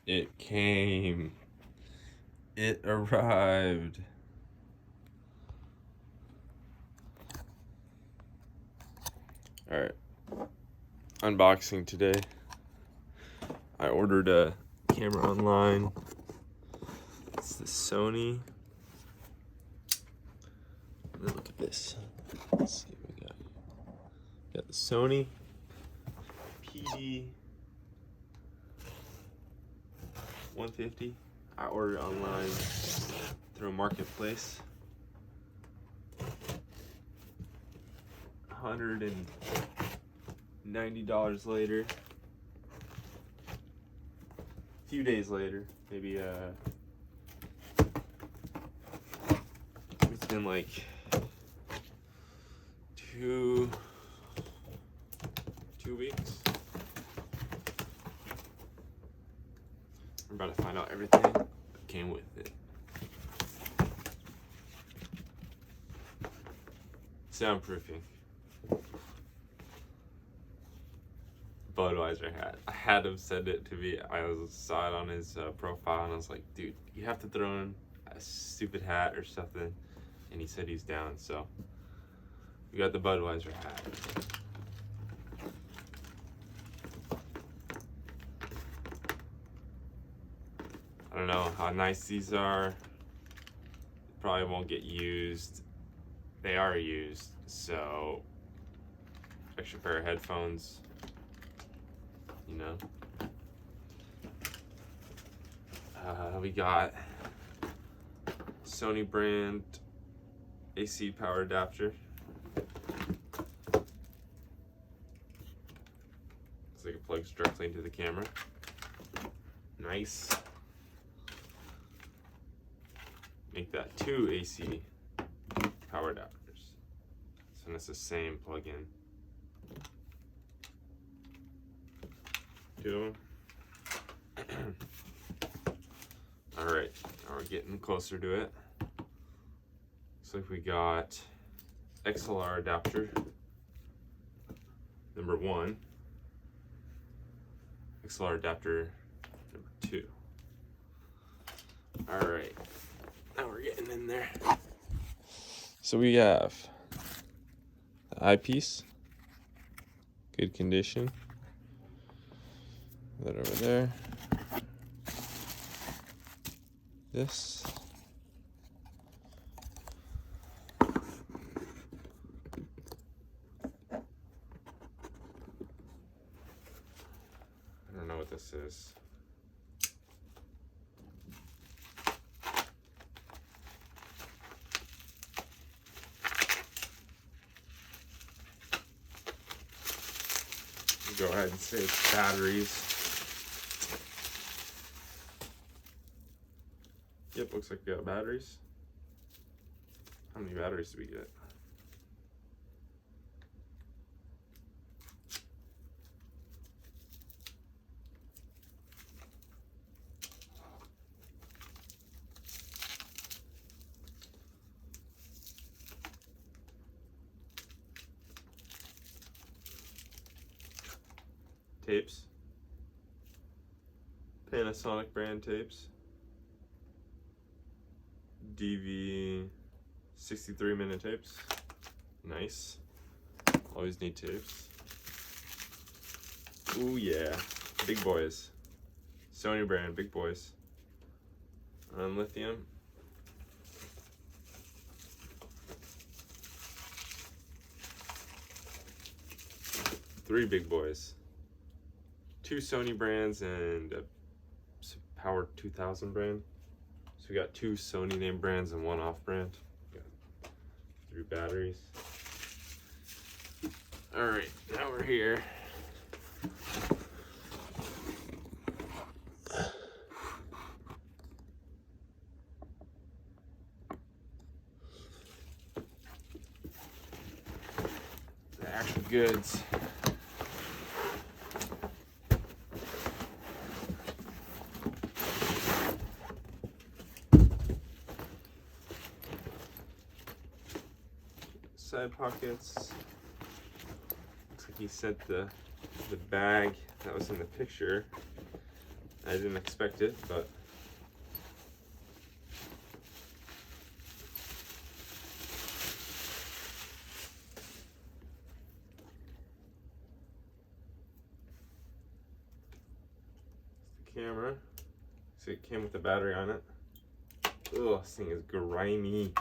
It came. It arrived. Alright. Unboxing today. I ordered a camera online. It's the Sony. Look at this. Let's see what we got. We got the Sony PD150. I ordered it online through a marketplace. $190 later. A few days later, maybe it's been like two weeks. I'm about to find out everything that came with it. Soundproofing. Budweiser hat. I had him send it to me. I saw it on his profile and I was like, dude, you have to throw in a stupid hat or something. And he said he's down, so we got the Budweiser hat. I don't know how nice these are. Probably won't get used. They are used, so extra pair of headphones, you know. We got Sony brand AC power adapter. Looks like it plugs directly into the camera. Nice. Make that 2 AC power adapters. So it's the same plug-in. Two. All right, now we're getting closer to it. Looks like we got XLR adapter number 1, XLR adapter number 2. All right, now we're getting in there. So we have the eyepiece, good condition. That over there. This. I don't know what this is. Go ahead and say it's batteries. Yep, looks like we got batteries. How many batteries do we get? Tapes. Panasonic brand tapes. DV 63-minute tapes. Nice. Always need tapes. Ooh yeah, big boys. Sony brand, big boys. Lithium. Three big boys. 2 Sony brands and a Power 2000 brand. So we got 2 Sony name brands and 1 off brand. Got 3 batteries. All right, now we're here. The actual goods. Side pockets. Looks like he sent the bag that was in the picture I didn't expect it, but the camera. See, it came with the battery on it. Ugh, this thing is grimy.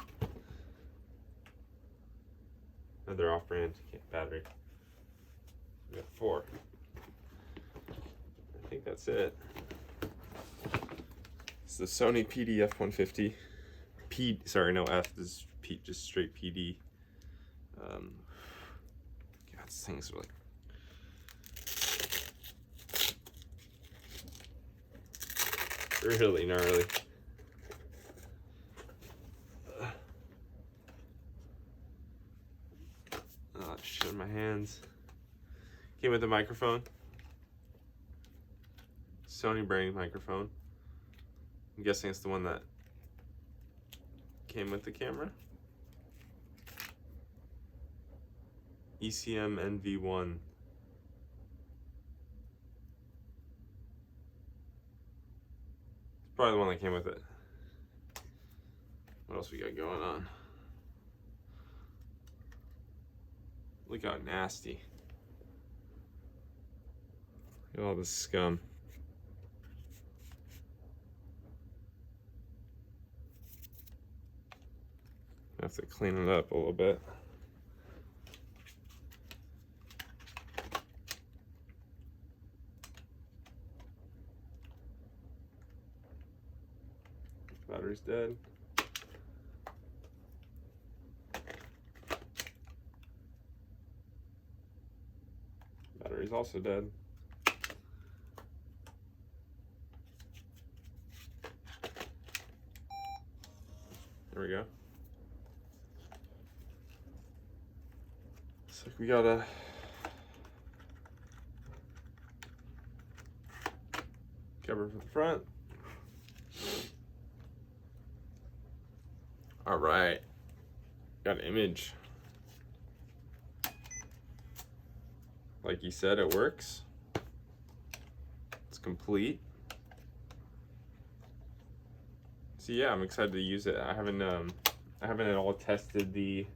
Another off-brand battery. We got 4. I think that's it. It's the Sony PD150. Sorry, no F. This is just straight PD. God, this thing's really. Really gnarly. Oh, shit in my hands. Came with a microphone. Sony brand microphone. I'm guessing it's the one that came with the camera. ECM NV1. It's probably the one that came with it. What else we got going on? Look how nasty. Look at all this scum. I have to clean it up a little bit. Battery's dead. Battery's also dead. There we go. Looks like we got a cover for the front. All right, got an image. Like he said, it works. It's complete. So yeah, I'm excited to use it. I haven't at all tested the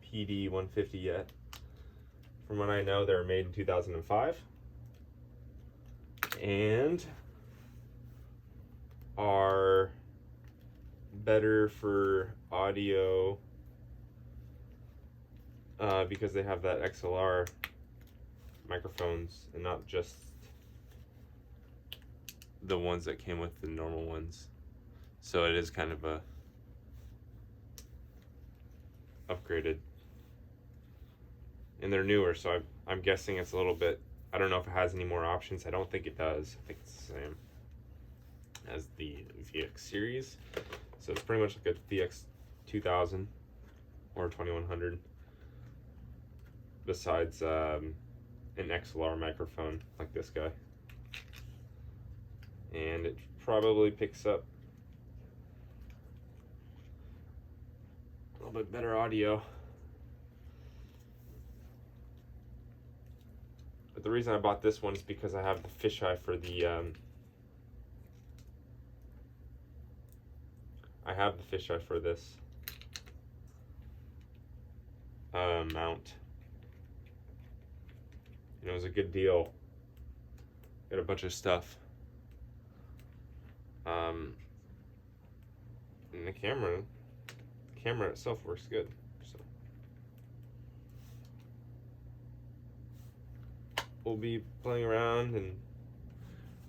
PD150 yet. From what I know, they were made in 2005 and are better for audio because they have that XLR microphones and not just the ones that came with the normal ones. So it is kind of a upgraded, and they're newer, so I'm guessing it's a little bit, I don't know if it has any more options. I don't think it does. I think it's the same as the VX series. So it's pretty much like a VX 2000 or 2100 besides an XLR microphone like this guy. And it probably picks up a little bit better audio. But the reason I bought this one is because I have the fisheye for the I have the fisheye for this mount. And it was a good deal. Got a bunch of stuff. And the camera itself works good. So we'll be playing around and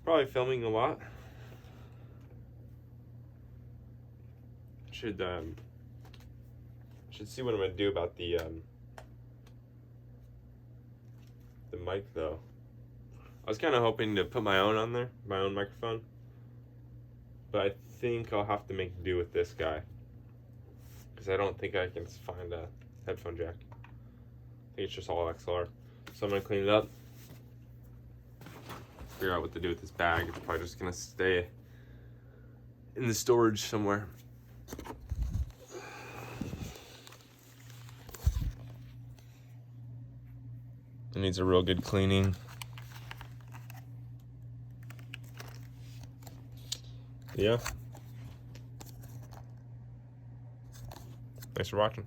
probably filming a lot. Should see what I'm gonna do about the mic though. I was kind of hoping to put my own on there, my own microphone, but I think I'll have to make do with this guy because I don't think I can find a headphone jack. I think it's just all XLR. So I'm gonna clean it up, figure out what to do with this bag. It's probably just gonna stay in the storage somewhere. It needs a real good cleaning. Yeah. Thanks for watching.